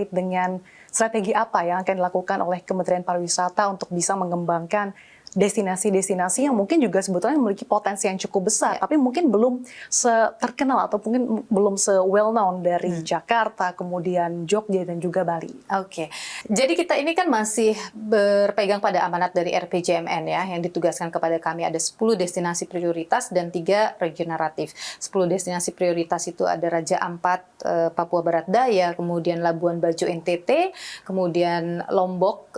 dengan strategi apa yang akan dilakukan oleh Kementerian Pariwisata untuk bisa mengembangkan destinasi-destinasi yang mungkin juga sebetulnya memiliki potensi yang cukup besar, tapi mungkin belum terkenal atau mungkin belum well known dari Jakarta, kemudian Jogja dan juga Bali. Oke, jadi kita ini kan masih berpegang pada amanat dari RPJMN ya, yang ditugaskan kepada kami ada 10 destinasi prioritas dan 3 regeneratif. 10 destinasi prioritas itu ada Raja Ampat, Papua Barat Daya, kemudian Labuan Bajo NTT, kemudian Lombok,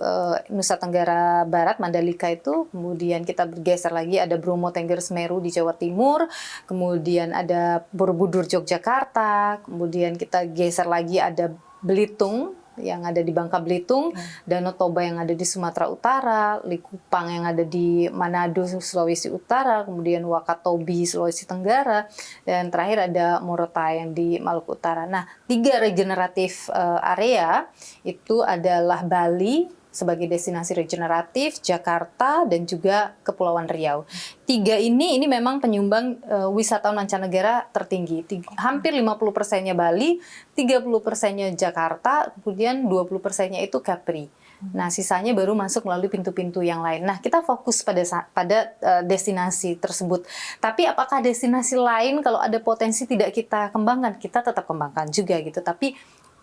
Nusa Tenggara Barat, Mandalika itu, kemudian kita bergeser lagi ada Bromo Tengger Semeru di Jawa Timur, kemudian ada Borobudur Yogyakarta, kemudian kita geser lagi ada Belitung yang ada di Bangka Belitung, Danau Toba yang ada di Sumatera Utara, Likupang yang ada di Manado, Sulawesi Utara, kemudian Wakatobi, Sulawesi Tenggara, dan terakhir ada Morotai yang di Maluku Utara. Nah, 3 regeneratif area itu adalah Bali sebagai destinasi regeneratif, Jakarta, dan juga Kepulauan Riau. 3 ini memang penyumbang wisatawan mancanegara tertinggi. Hampir 50%-nya Bali, 30%-nya Jakarta, kemudian 20%-nya itu Capri. Nah, sisanya baru masuk melalui pintu-pintu yang lain. Nah, kita fokus pada destinasi tersebut. Tapi apakah destinasi lain kalau ada potensi tidak kita kembangkan? Kita tetap kembangkan juga gitu. Tapi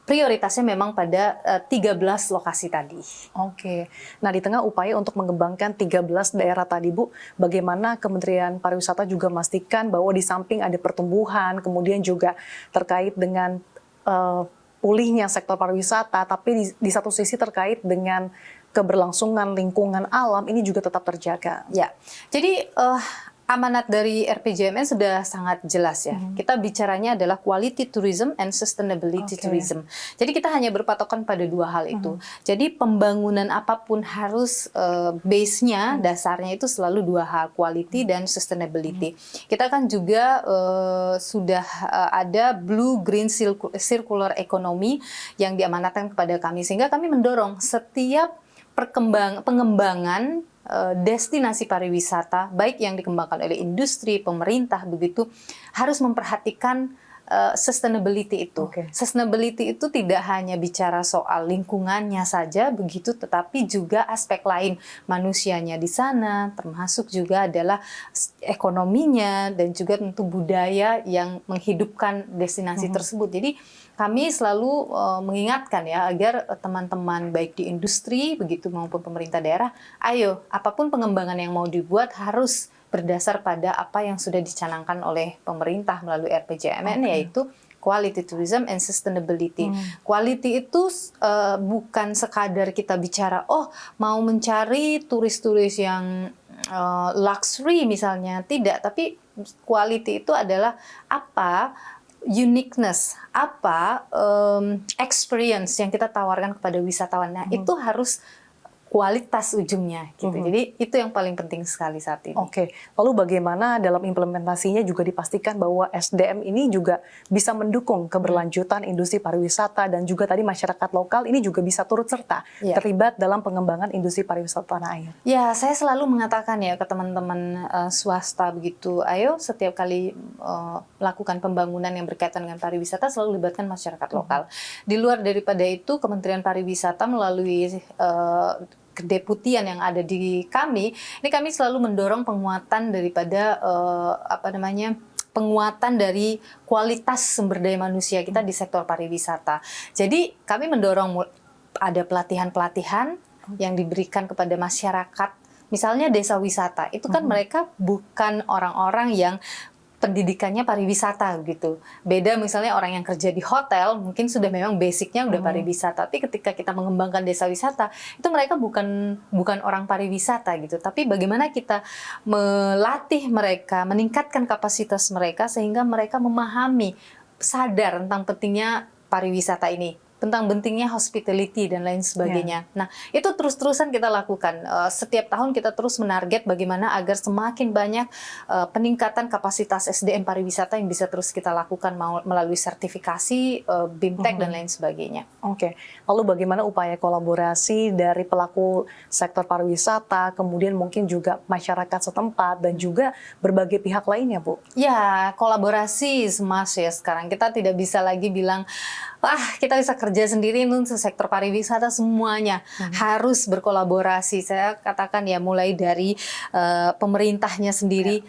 prioritasnya memang pada 13 lokasi tadi. Oke. Nah, di tengah upaya untuk mengembangkan 13 daerah tadi, Bu, bagaimana Kementerian Pariwisata juga memastikan bahwa di samping ada pertumbuhan, kemudian juga terkait dengan pulihnya sektor pariwisata, tapi di satu sisi terkait dengan keberlangsungan lingkungan alam ini juga tetap terjaga. Ya, jadi amanat dari RPJMN sudah sangat jelas ya. Kita bicaranya adalah quality tourism and sustainability tourism. Jadi kita hanya berpatokan pada 2 hal itu. Jadi pembangunan apapun harus base-nya, dasarnya itu selalu 2 hal, quality dan sustainability. Kita kan juga sudah ada blue green circular economy yang diamanatkan kepada kami, sehingga kami mendorong setiap pengembangan destinasi pariwisata, baik yang dikembangkan oleh industri, pemerintah, begitu, harus memperhatikan sustainability itu. Sustainability itu tidak hanya bicara soal lingkungannya saja, begitu, tetapi juga aspek lain manusianya di sana, termasuk juga adalah ekonominya dan juga tentu budaya yang menghidupkan destinasi tersebut. Jadi kami selalu mengingatkan ya agar teman-teman baik di industri begitu maupun pemerintah daerah, ayo apapun pengembangan yang mau dibuat harus berdasar pada apa yang sudah dicanangkan oleh pemerintah melalui RPJMN, yaitu quality tourism and sustainability. Quality itu bukan sekadar kita bicara, oh mau mencari turis-turis yang luxury misalnya, tidak, tapi quality itu adalah apa uniqueness, apa experience yang kita tawarkan kepada wisatawan. Nah, itu harus kualitas ujungnya gitu. Jadi itu yang paling penting sekali saat ini. Oke. Lalu bagaimana dalam implementasinya juga dipastikan bahwa SDM ini juga bisa mendukung keberlanjutan industri pariwisata dan juga tadi masyarakat lokal ini juga bisa turut serta terlibat dalam pengembangan industri pariwisata tanah air. Ya, saya selalu mengatakan ya ke teman-teman swasta begitu, ayo setiap kali melakukan pembangunan yang berkaitan dengan pariwisata selalu libatkan masyarakat lokal. Di luar daripada itu, Kementerian Pariwisata melalui kedeputian yang ada di kami, ini kami selalu mendorong penguatan daripada penguatan dari kualitas sumber daya manusia kita di sektor pariwisata. Jadi kami mendorong ada pelatihan-pelatihan yang diberikan kepada masyarakat. Misalnya desa wisata, itu kan mereka bukan orang-orang yang pendidikannya pariwisata gitu. Beda misalnya orang yang kerja di hotel, mungkin sudah memang basicnya udah pariwisata. Tapi ketika kita mengembangkan desa wisata, itu mereka bukan orang pariwisata gitu. Tapi bagaimana kita melatih mereka, meningkatkan kapasitas mereka sehingga mereka memahami, sadar tentang pentingnya pariwisata ini, tentang pentingnya hospitality dan lain sebagainya. Nah, itu terus-terusan kita lakukan. Setiap tahun kita terus menarget bagaimana agar semakin banyak peningkatan kapasitas SDM pariwisata yang bisa terus kita lakukan melalui sertifikasi, BIMTEK, dan lain sebagainya. Oke. Lalu bagaimana upaya kolaborasi dari pelaku sektor pariwisata, kemudian mungkin juga masyarakat setempat, dan juga berbagai pihak lainnya, Bu? Ya, kolaborasi is must ya sekarang. Kita tidak bisa lagi bilang, kita bisa kerja sendiri untuk sektor pariwisata semuanya harus berkolaborasi. Saya katakan ya mulai dari pemerintahnya sendiri,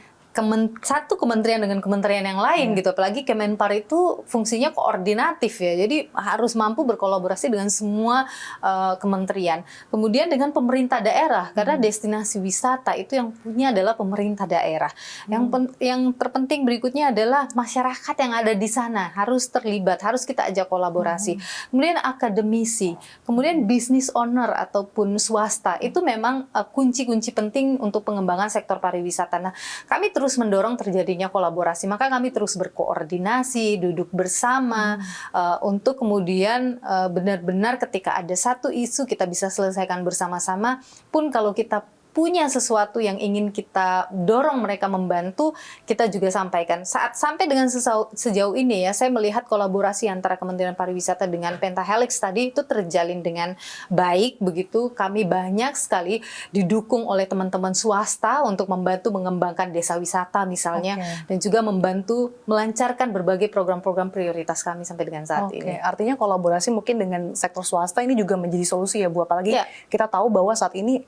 satu kementerian dengan kementerian yang lain gitu. Apalagi Kemenpar itu fungsinya koordinatif ya. Jadi harus mampu berkolaborasi dengan semua kementerian. Kemudian dengan pemerintah daerah karena destinasi wisata itu yang punya adalah pemerintah daerah. Yang terpenting berikutnya adalah masyarakat yang ada di sana harus terlibat, harus kita ajak kolaborasi. Kemudian akademisi, kemudian business owner ataupun swasta itu memang kunci-kunci penting untuk pengembangan sektor pariwisata. Nah, kami terus mendorong terjadinya kolaborasi, maka kami terus berkoordinasi, duduk bersama untuk kemudian benar-benar ketika ada satu isu kita bisa selesaikan bersama-sama. Pun kalau kita punya sesuatu yang ingin kita dorong mereka membantu, kita juga sampaikan. Sampai dengan sejauh ini ya, saya melihat kolaborasi antara Kementerian Pariwisata dengan Pentahelix tadi itu terjalin dengan baik. Begitu kami banyak sekali didukung oleh teman-teman swasta untuk membantu mengembangkan desa wisata misalnya, dan juga membantu melancarkan berbagai program-program prioritas kami sampai dengan saat ini. Artinya kolaborasi mungkin dengan sektor swasta ini juga menjadi solusi ya Bu, apalagi kita tahu bahwa saat ini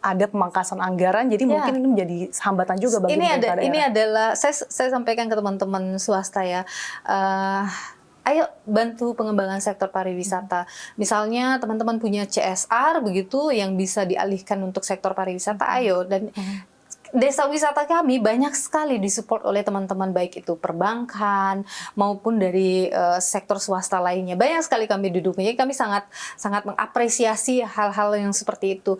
ada pemangkasan anggaran, jadi mungkin ini menjadi hambatan juga bagi pemerintah daerah. Ini adalah saya sampaikan ke teman-teman swasta ya. Ayo bantu pengembangan sektor pariwisata. Misalnya teman-teman punya CSR begitu yang bisa dialihkan untuk sektor pariwisata, ayo. Dan desa wisata kami banyak sekali disupport oleh teman-teman, baik itu perbankan maupun dari sektor swasta lainnya. Banyak sekali kami duduk. Jadi kami sangat mengapresiasi hal-hal yang seperti itu.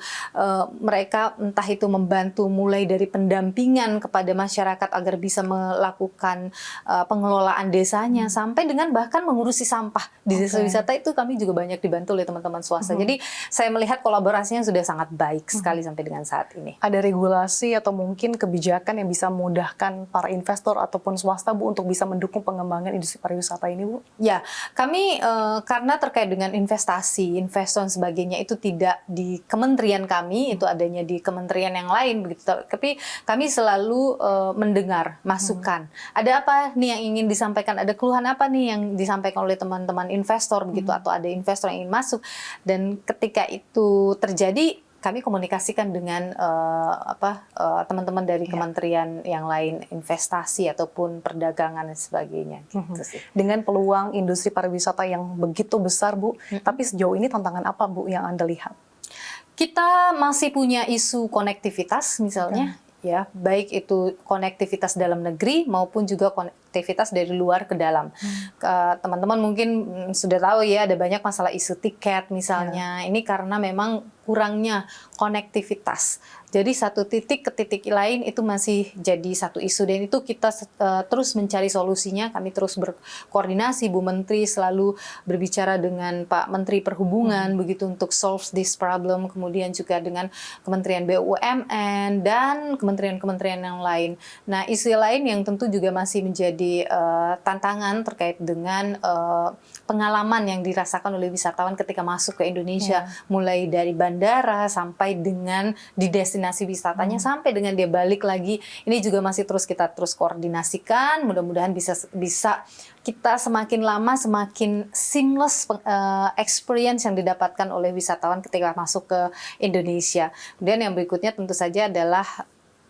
Mereka entah itu membantu mulai dari pendampingan kepada masyarakat agar bisa melakukan pengelolaan desanya, sampai dengan bahkan mengurusi sampah di desa wisata itu kami juga banyak dibantu oleh teman-teman swasta. Jadi saya melihat kolaborasinya sudah sangat baik sekali sampai dengan saat ini. Ada regulasi atau mungkin kebijakan yang bisa memudahkan para investor ataupun swasta Bu untuk bisa mendukung pengembangan industri pariwisata ini Bu? Ya, kami karena terkait dengan investasi, investor dan sebagainya itu tidak di kementerian kami, itu adanya di kementerian yang lain begitu. Tapi kami selalu mendengar masukan. Ada apa nih yang ingin disampaikan? Ada keluhan apa nih yang disampaikan oleh teman-teman investor begitu, atau ada investor yang ingin masuk? Dan ketika itu terjadi, kami komunikasikan dengan teman-teman dari kementerian yang lain, investasi ataupun perdagangan dan sebagainya. Gitu sih. Dengan peluang industri pariwisata yang begitu besar Bu, tapi sejauh ini tantangan apa Bu yang Anda lihat? Kita masih punya isu konektivitas misalnya. Ya, baik itu konektivitas dalam negeri maupun juga konektivitas dari luar ke dalam. Teman-teman mungkin sudah tahu ya, ada banyak masalah isu tiket misalnya. Ini karena memang kurangnya konektivitas. Jadi satu titik ke titik lain itu masih jadi satu isu, dan itu kita terus mencari solusinya. Kami terus berkoordinasi, Bu Menteri selalu berbicara dengan Pak Menteri Perhubungan begitu untuk solve this problem, kemudian juga dengan Kementerian BUMN dan kementerian-kementerian yang lain. Nah, isu lain yang tentu juga masih menjadi tantangan terkait dengan pengalaman yang dirasakan oleh wisatawan ketika masuk ke Indonesia, mulai dari bandara sampai dengan di destinasi wisatanya, sampai dengan dia balik lagi. Ini juga masih kita terus koordinasikan. Mudah-mudahan bisa kita semakin lama semakin seamless experience yang didapatkan oleh wisatawan ketika masuk ke Indonesia. Kemudian yang berikutnya tentu saja adalah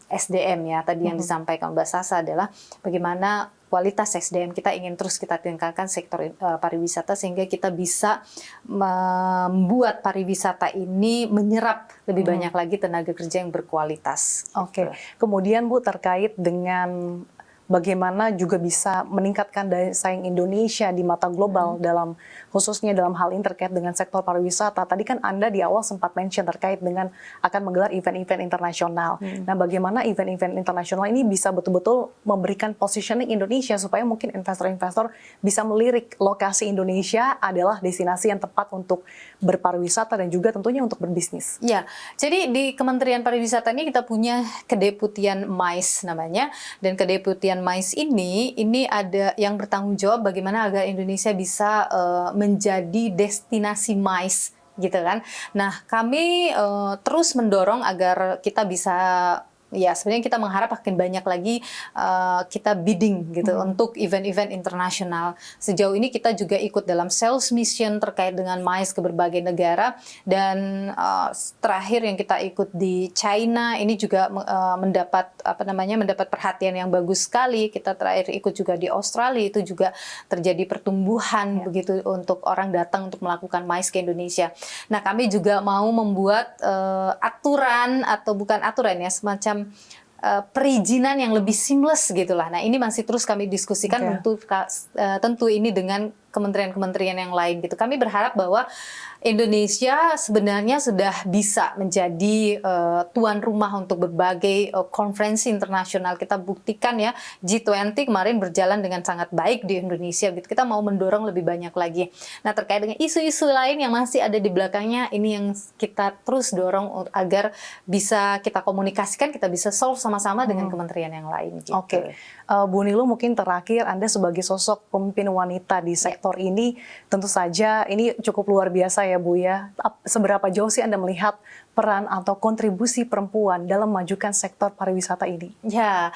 SDM ya, tadi yang disampaikan Mbak Sasa adalah bagaimana kualitas SDM kita ingin terus kita tingkatkan sektor pariwisata sehingga kita bisa membuat pariwisata ini menyerap lebih banyak lagi tenaga kerja yang berkualitas. Oke. Kemudian Bu, terkait dengan bagaimana juga bisa meningkatkan daya saing Indonesia di mata global khususnya dalam hal ini terkait dengan sektor pariwisata. Tadi kan Anda di awal sempat mention terkait dengan akan menggelar event-event internasional. Nah, bagaimana event-event internasional ini bisa betul-betul memberikan positioning Indonesia supaya mungkin investor-investor bisa melirik lokasi Indonesia adalah destinasi yang tepat untuk berpariwisata dan juga tentunya untuk berbisnis. Ya, jadi di Kementerian Pariwisata ini kita punya Kedeputian MICE namanya, dan Kedeputian MICE ini ada yang bertanggung jawab bagaimana agar Indonesia bisa menjadi destinasi MICE gitu kan. Nah, kami terus mendorong agar kita bisa Ya, sebenarnya kita mengharap makin banyak lagi kita bidding gitu untuk event-event internasional. Sejauh ini kita juga ikut dalam sales mission terkait dengan MICE ke berbagai negara, dan terakhir yang kita ikut di China ini juga mendapat perhatian yang bagus sekali. Kita terakhir ikut juga di Australia, itu juga terjadi pertumbuhan begitu untuk orang datang untuk melakukan MICE ke Indonesia. Nah, kami juga mau membuat aturan, atau bukan aturan ya, semacam perizinan yang lebih seamless gitulah. Nah, ini masih terus kami diskusikan, tentu ini dengan kementerian-kementerian yang lain gitu. Kami berharap bahwa Indonesia sebenarnya sudah bisa menjadi tuan rumah untuk berbagai konferensi internasional. Kita buktikan ya, G20 kemarin berjalan dengan sangat baik di Indonesia gitu. Kita mau mendorong lebih banyak lagi. Nah, terkait dengan isu-isu lain yang masih ada di belakangnya, ini yang kita terus dorong agar bisa kita komunikasikan, kita bisa solve sama-sama dengan kementerian yang lain gitu. Oke. Bu Niluh, mungkin terakhir Anda sebagai sosok pemimpin wanita di sektor ini, tentu saja ini cukup luar biasa ya Bu ya. Seberapa jauh sih Anda melihat peran atau kontribusi perempuan dalam memajukan sektor pariwisata ini? Ya,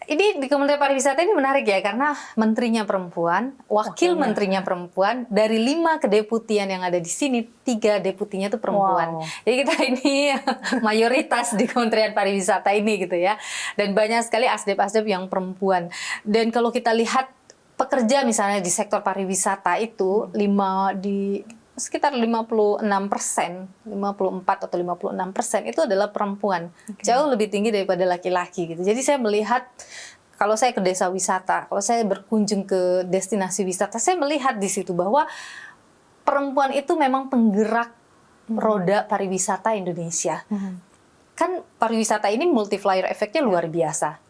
ini di Kementerian Pariwisata ini menarik ya, karena menterinya perempuan, wakil menterinya perempuan, dari 5 kedeputian yang ada di sini, 3 deputinya itu perempuan. Jadi kita ini mayoritas di Kementerian Pariwisata ini gitu ya. Dan banyak sekali asdep-asdep yang perempuan. Dan kalau kita lihat pekerja misalnya di sektor pariwisata itu sekitar 56%, 54 atau 56% itu adalah perempuan. Jauh lebih tinggi daripada laki-laki gitu. Jadi saya melihat, kalau saya ke desa wisata, kalau saya berkunjung ke destinasi wisata, saya melihat di situ bahwa perempuan itu memang penggerak roda pariwisata Indonesia. Kan pariwisata ini multiplier efeknya luar biasa.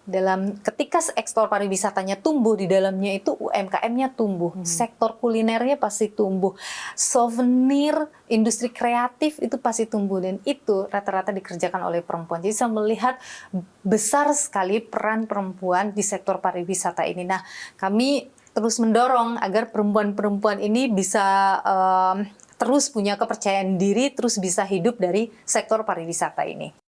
Ketika ekspor pariwisatanya tumbuh, di dalamnya itu UMKM-nya tumbuh, sektor kulinernya pasti tumbuh, souvenir, industri kreatif itu pasti tumbuh, dan itu rata-rata dikerjakan oleh perempuan. Jadi saya melihat besar sekali peran perempuan di sektor pariwisata ini. Nah, kami terus mendorong agar perempuan-perempuan ini bisa terus punya kepercayaan diri, terus bisa hidup dari sektor pariwisata ini.